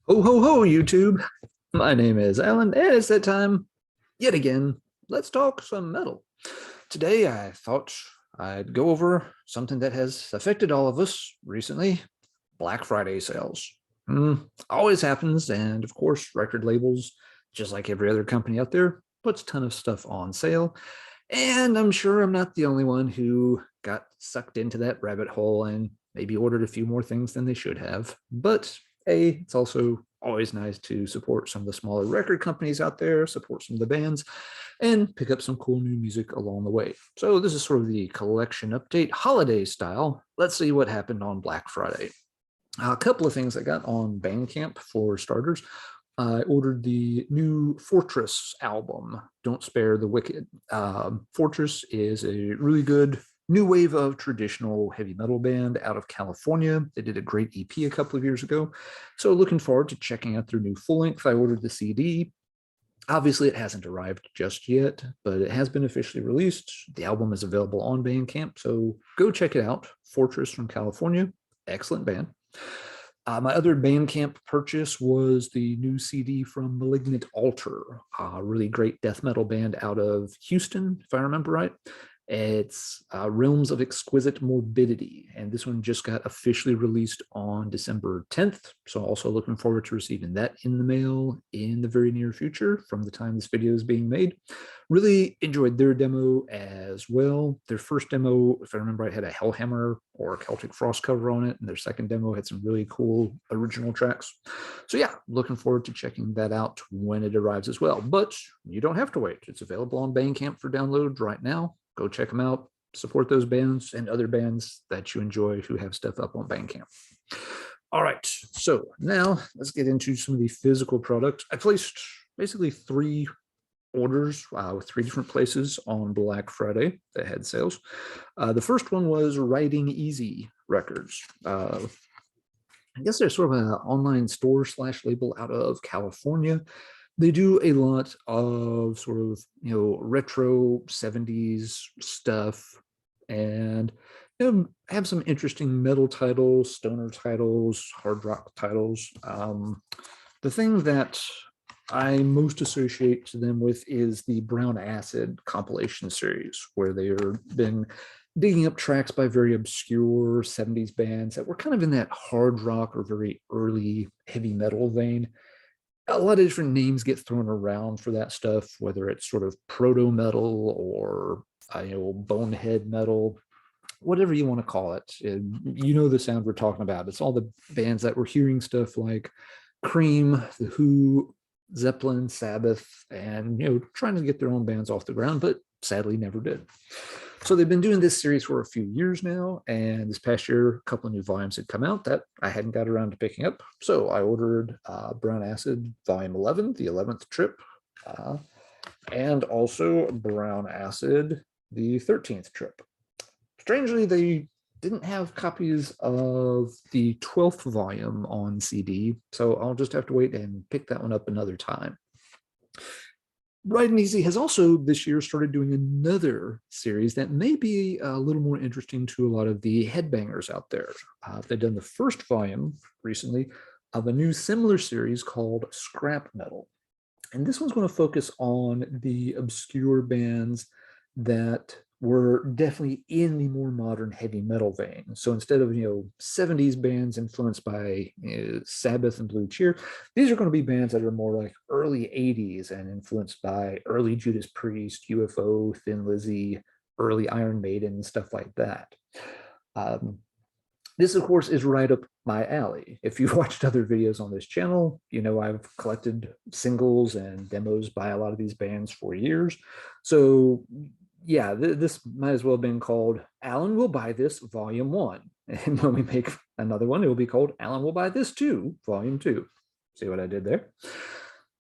Ho, ho, ho, YouTube. My name is Alan, and it's that time yet again. Let's talk some metal. Today, I thought I'd go over something that has affected all of us recently: Black Friday sales. Always happens, and of course, record labels, just like every other company out there, puts a ton of stuff on sale. And I'm sure I'm not the only one who got sucked into that rabbit hole and maybe ordered a few more things than they should have. But hey, it's also always nice to support some of the smaller record companies out there, support some of the bands, and pick up some cool new music along the way. So this is sort of the collection update, holiday style. Let's see what happened on Black Friday. A couple of things I got on Bandcamp for starters. I ordered the new Fortress album, Don't Spare the Wicked. Fortress is a really good new wave of traditional heavy metal band out of California. They did a great EP a couple of years ago. So looking forward to checking out their new full length. I ordered the CD. Obviously, it hasn't arrived just yet, but it has been officially released. The album is available on Bandcamp, so go check it out. Fortress from California, excellent band. My other Bandcamp purchase was the new CD from Malignant Altar, a really great death metal band out of Houston, if I remember right. It's Realms of Exquisite Morbidity, and this one just got officially released on December 10th. So also looking forward to receiving that in the mail in the very near future from the time this video is being made. Really enjoyed their demo as well. Their first demo, if I remember right, had a Hellhammer or Celtic Frost cover on it, and their second demo had some really cool original tracks. So yeah, looking forward to checking that out when it arrives as well. But you don't have to wait. It's available on Bandcamp for download right now. Go check them out, support those bands and other bands that you enjoy who have stuff up on Bandcamp. All right, so now let's get into some of the physical products. I placed basically 3 orders with 3 different places on Black Friday that had sales. The first one was Riding Easy Records. I guess they're sort of an online store / label out of California. They do a lot of sort of, retro 70s stuff, and have some interesting metal titles, stoner titles, hard rock titles. The thing that I most associate them with is the Brown Acid compilation series, where they've been digging up tracks by very obscure 70s bands that were kind of in that hard rock or very early heavy metal vein. A lot of different names get thrown around for that stuff, whether it's sort of proto metal or bonehead metal, whatever you want to call it. You know the sound we're talking about. It's all the bands that were hearing stuff like Cream, The Who, Zeppelin, Sabbath, and trying to get their own bands off the ground, but sadly never did. So they've been doing this series for a few years now, and this past year, a couple of new volumes had come out that I hadn't got around to picking up. So I ordered Brown Acid Volume 11, the 11th trip, and also Brown Acid, the 13th trip. Strangely, they didn't have copies of the 12th volume on CD, so I'll just have to wait and pick that one up another time. Riding Easy has also this year started doing another series that may be a little more interesting to a lot of the headbangers out there. They've done the first volume recently of a new similar series called Scrap Metal. And this one's going to focus on the obscure bands that were definitely in the more modern heavy metal vein. So instead of 70s bands influenced by Sabbath and Blue Cheer, these are going to be bands that are more like early 80s and influenced by early Judas Priest, UFO, Thin Lizzy, early Iron Maiden, and stuff like that. This, of course, is right up my alley. If you've watched other videos on this channel, I've collected singles and demos by a lot of these bands for years. So yeah, this might as well have been called Alan Will Buy This Volume 1. And when we make another one, it will be called Alan Will Buy This Too, Volume 2. See what I did there?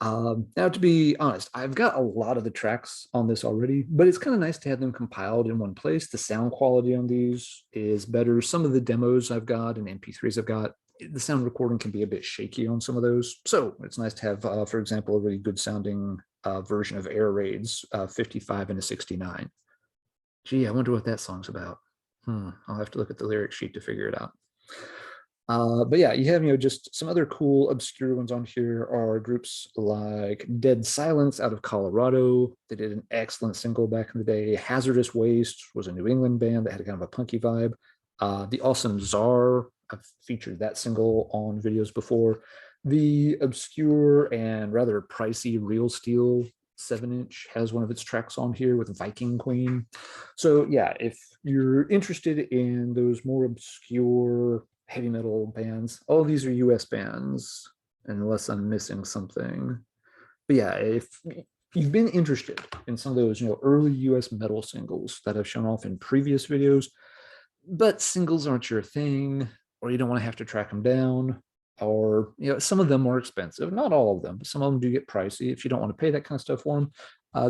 Now, to be honest, I've got a lot of the tracks on this already, but it's kind of nice to have them compiled in one place. The sound quality on these is better. Some of the demos I've got and MP3s I've got, the sound recording can be a bit shaky on some of those. So it's nice to have, for example, a really good sounding version of Air Raids 55 and a 69. Gee, I wonder what that song's about. I'll have to look at the lyric sheet to figure it out. But yeah, you have, just some other cool obscure ones on here are groups like Dead Silence out of Colorado. They did an excellent single back in the day. Hazardous Waste was a New England band that had kind of a punky vibe. The Awesome Czar, I've featured that single on videos before. The obscure and rather pricey Real Steel 7-inch has one of its tracks on here with Viking Queen. So yeah, if you're interested in those more obscure heavy metal bands, all these are US bands, unless I'm missing something. But yeah, if you've been interested in some of those, early US metal singles that I've shown off in previous videos, but singles aren't your thing, or you don't want to have to track them down, or some of them are expensive, not all of them, but some of them do get pricey if you don't want to pay that kind of stuff for them.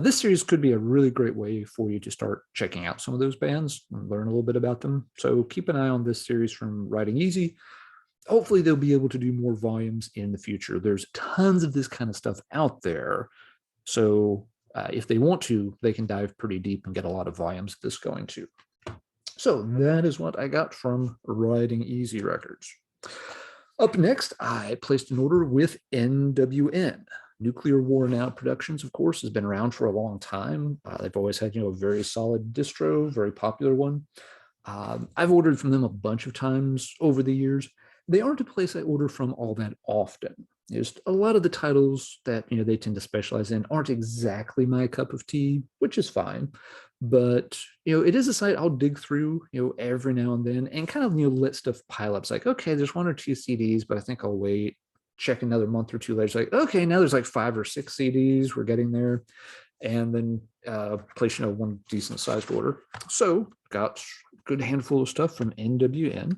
This series could be a really great way for you to start checking out some of those bands and learn a little bit about them. So keep an eye on this series from Writing Easy. Hopefully they'll be able to do more volumes in the future. There's tons of this kind of stuff out there. So if they want to, they can dive pretty deep and get a lot of volumes of this going too. So that is what I got from Writing Easy Records. Up next, I placed an order with NWN. Nuclear War Now Productions, of course, has been around for a long time. They've always had, a very solid distro, very popular one. I've ordered from them a bunch of times over the years. They aren't a place I order from all that often. Just a lot of the titles that they tend to specialize in aren't exactly my cup of tea, which is fine. But it is a site I'll dig through, every now and then, and kind of let stuff pile up. It's like, okay, there's 1 or 2 CDs, but I think I'll wait. Check another month or two later. It's like, okay, now there's like 5 or 6 CDs. We're getting there, and then place one decent sized order. So got a good handful of stuff from NWN.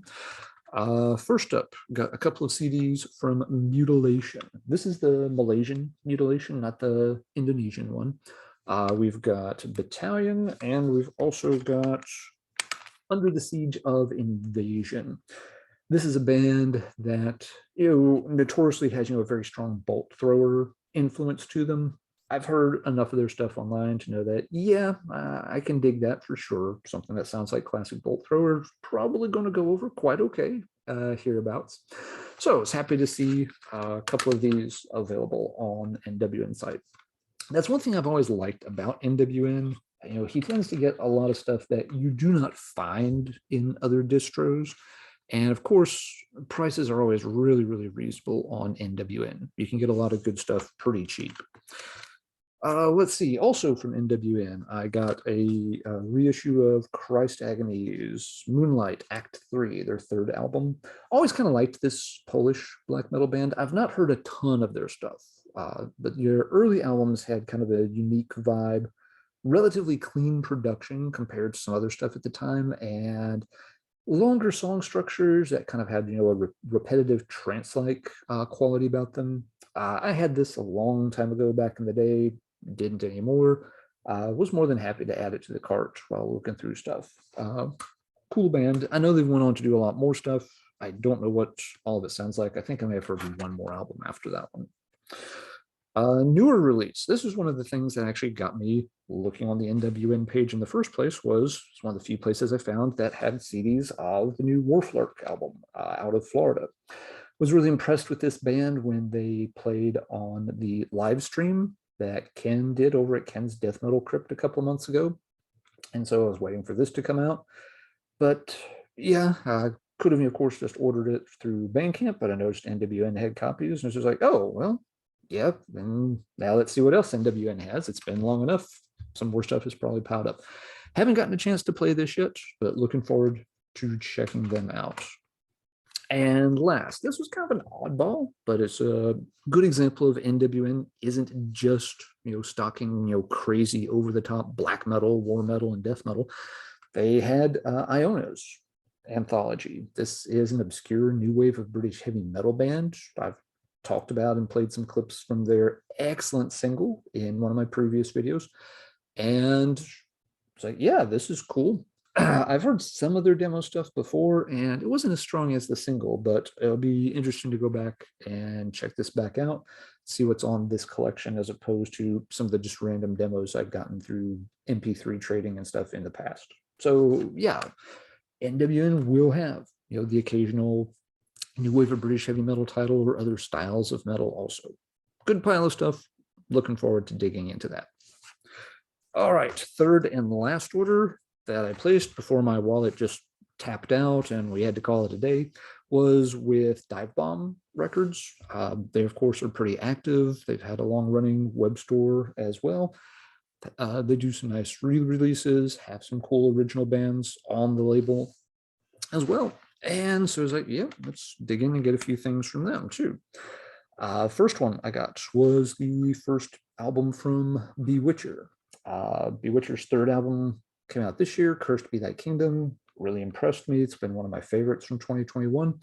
First up, got a couple of CDs from Mutilation. This is the Malaysian Mutilation, not the Indonesian one. We've got Battalion, and we've also got Under the Siege of Invasion. This is a band that notoriously has a very strong bolt thrower influence to them. I've heard enough of their stuff online to know that, yeah, I can dig that for sure. Something that sounds like classic bolt thrower is probably going to go over quite okay hereabouts. So I was happy to see a couple of these available on NWN site. That's one thing I've always liked about NWN. He tends to get a lot of stuff that you do not find in other distros. And of course, prices are always really, really reasonable on NWN. You can get a lot of good stuff pretty cheap. Let's see, also from NWN, I got a reissue of Christ Agony's Moonlight Act 3, their 3rd album. Always kind of liked this Polish black metal band. I've not heard a ton of their stuff, but their early albums had kind of a unique vibe, relatively clean production compared to some other stuff at the time, and longer song structures that kind of had a repetitive trance-like quality about them. I had this a long time ago back in the day, didn't anymore. Was more than happy to add it to the cart while looking through stuff. Cool band. I know they've went on to do a lot more stuff. I don't know what all of it sounds like. I think I may have heard one more album after that one. Newer release. This was one of the things that actually got me looking on the NWN page in the first place. It's one of the few places I found that had CDs of the new Warflark album out of Florida. Was really impressed with this band when they played on the live stream that Ken did over at Ken's Death Metal Crypt a couple of months ago. And so I was waiting for this to come out. But yeah, I could have, of course, just ordered it through Bandcamp, but I noticed NWN had copies, and it's just like, oh, well, yeah, and now let's see what else NWN has. It's been long enough. Some more stuff is probably piled up. Haven't gotten a chance to play this yet, but looking forward to checking them out. And last, this was kind of an oddball, but it's a good example of NWN isn't just, stocking, crazy over-the-top black metal, war metal, and death metal. They had Iona's anthology. This is an obscure new wave of British heavy metal band. I've talked about and played some clips from their excellent single in one of my previous videos. And it's like, yeah, this is cool. I've heard some of their demo stuff before, and it wasn't as strong as the single, but it'll be interesting to go back and check this back out, see what's on this collection as opposed to some of the just random demos I've gotten through MP3 trading and stuff in the past. So yeah, NWN will have, the occasional new wave of British heavy metal title or other styles of metal also. Good pile of stuff. Looking forward to digging into that. All right, third and last order that I placed before my wallet just tapped out and we had to call it a day was with Dive Bomb Records. They, of course, are pretty active. They've had a long-running web store as well. They do some nice re-releases, have some cool original bands on the label as well. And so I was like, yeah, let's dig in and get a few things from them too. First one I got was the first album from Bewitcher. Bewitcher's third album came out this year, Cursed Be Thy Kingdom. Really impressed me. It's been one of my favorites from 2021.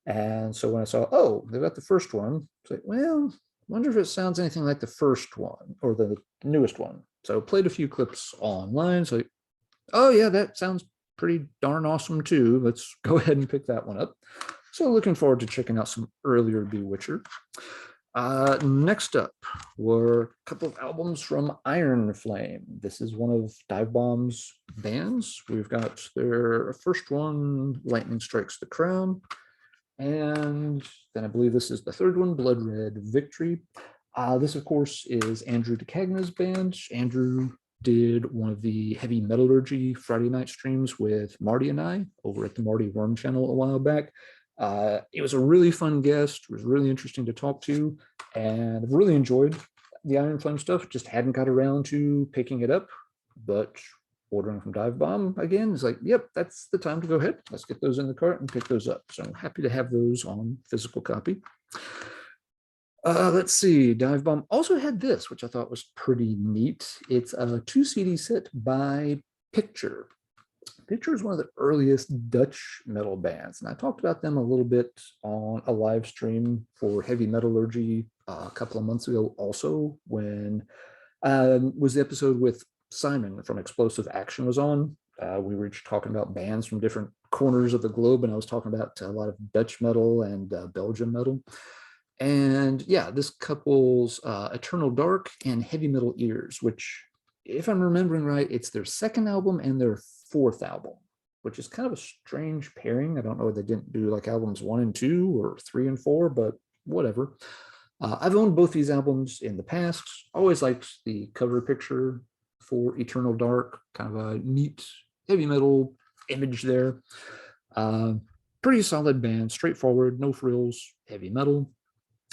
And so when I saw, oh, they got the first one, it's like, well, wonder if it sounds anything like the first one or the newest one. So played a few clips online. So, oh yeah, that sounds pretty darn awesome too. Let's go ahead and pick that one up. So looking forward to checking out some earlier Bewitcher. Next up were a couple of albums from Iron Flame. This is one of Dive Bomb's bands. We've got their first one, Lightning Strikes the Crown. And then I believe this is the third one, Blood Red Victory. This, of course, is Andrew DeCagna's band. Andrew did one of the Heavy Metallurgy Friday night streams with Marty and I over at the Marty Worm channel a while back. It was a really fun guest. It was really interesting to talk to, and I've really enjoyed the Iron Flame stuff. Just hadn't got around to picking it up, but ordering from Dive Bomb again is like, yep, that's the time to go ahead. Let's get those in the cart and pick those up. So I'm happy to have those on physical copy. Let's see, Dive Bomb also had this, which I thought was pretty neat. It's a 2 CD set by Picture. Picture is one of the earliest Dutch metal bands, and I talked about them a little bit on a live stream for Heavy Metallurgy a couple of months ago also, when was the episode with Simon from Explosive Action was on. We were talking about bands from different corners of the globe, and I was talking about a lot of Dutch metal and Belgian metal. And yeah, this couple's Eternal Dark and Heavy Metal Ears, which, if I'm remembering right, it's their second album and their fourth album, which is kind of a strange pairing. I don't know if they didn't do like albums 1 and 2 or 3 and 4, but whatever. I've owned both these albums in the past. Always liked the cover picture for Eternal Dark, kind of a neat heavy metal image there. Pretty solid band, straightforward, no frills, heavy metal.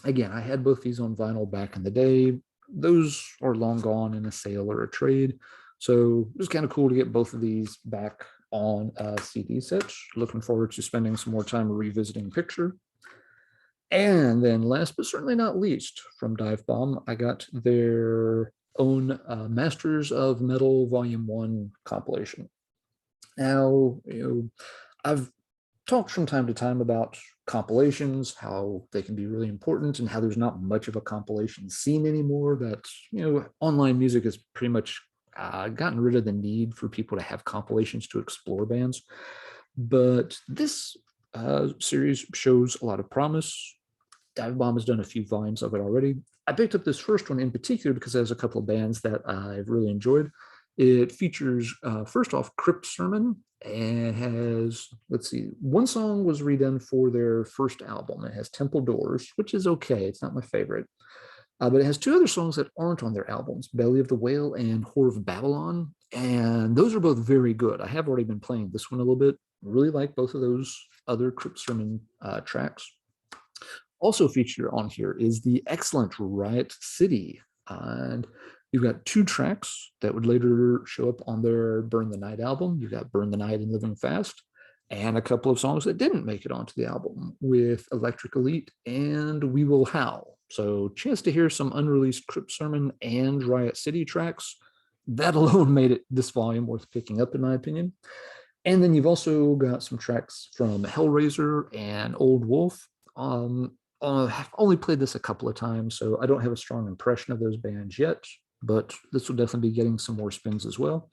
Again, I had both these on vinyl back in the day. Those are long gone in a sale or a trade. So it was kind of cool to get both of these back on a CD set. Looking forward to spending some more time revisiting Picture. And then last but certainly not least, from Dive Bomb, I got their own Masters of Metal Volume 1 compilation. Now, I've talked from time to time about compilations, how they can be really important, and how there's not much of a compilation scene anymore. That, online music has pretty much gotten rid of the need for people to have compilations to explore bands. But this series shows a lot of promise. Dive Bomb has done a few volumes of it already. I picked up this first one in particular because there's a couple of bands that I've really enjoyed. It features, first off, Crypt Sermon, and has, let's see, one song was redone for their first album. It has Temple Doors, which is okay. It's not my favorite. But it has 2 other songs that aren't on their albums, Belly of the Whale and Whore of Babylon. And those are both very good. I have already been playing this one a little bit. Really like both of those other Crypt Sermon tracks. Also featured on here is the excellent Riot City. And you've got 2 tracks that would later show up on their Burn the Night album. You've got Burn the Night and Living Fast, and a couple of songs that didn't make it onto the album with Electric Elite and We Will Howl. So chance to hear some unreleased Crypt Sermon and Riot City tracks. That alone made it this volume worth picking up, in my opinion. And then you've also got some tracks from Hellraiser and Old Wolf. I've only played this a couple of times, so I don't have a strong impression of those bands yet, but this will definitely be getting some more spins as well.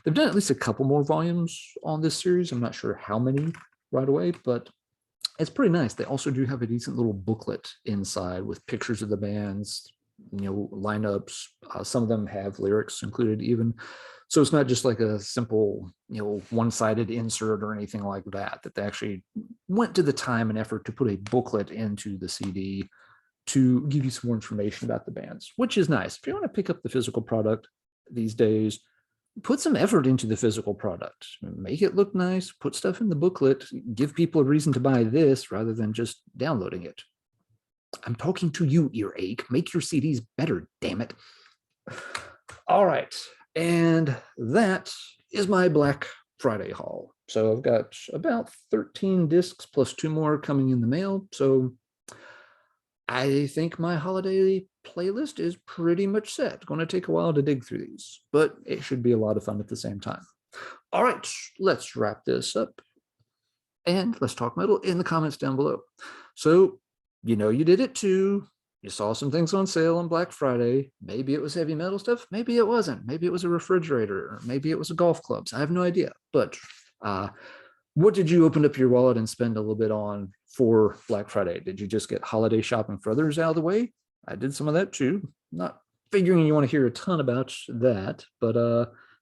They've done at least a couple more volumes on this series. I'm not sure how many right away, but it's pretty nice. They also do have a decent little booklet inside with pictures of the bands, lineups. Some of them have lyrics included even. So it's not just like a simple, one-sided insert or anything like that, that they actually went to the time and effort to put a booklet into the CD to give you some more information about the bands, which is nice. If you want to pick up the physical product these days, put some effort into the physical product, make it look nice, put stuff in the booklet, give people a reason to buy this rather than just downloading it. I'm talking to you, earache. Make your CDs better, damn it. All right. And that is my Black Friday haul. So I've got about 13 discs plus 2 more coming in the mail. So I think my holiday playlist is pretty much set. Going to take a while to dig through these, but it should be a lot of fun at the same time. All right, let's wrap this up and let's talk metal in the comments down below. So, you did it too. You saw some things on sale on Black Friday. Maybe it was heavy metal stuff. Maybe it wasn't. Maybe it was a refrigerator. Or maybe it was a golf clubs. I have no idea. But what did you open up your wallet and spend a little bit on for Black Friday? Did you just get holiday shopping for others out of the way? I did some of that too. Not figuring you want to hear a ton about that, but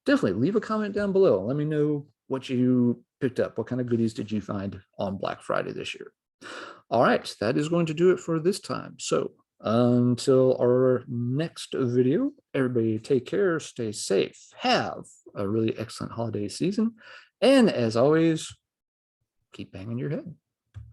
definitely leave a comment down below. Let me know what you picked up. What kind of goodies did you find on Black Friday this year? All right, that is going to do it for this time. So until our next video, everybody take care, stay safe, have a really excellent holiday season, and as always, keep banging your head.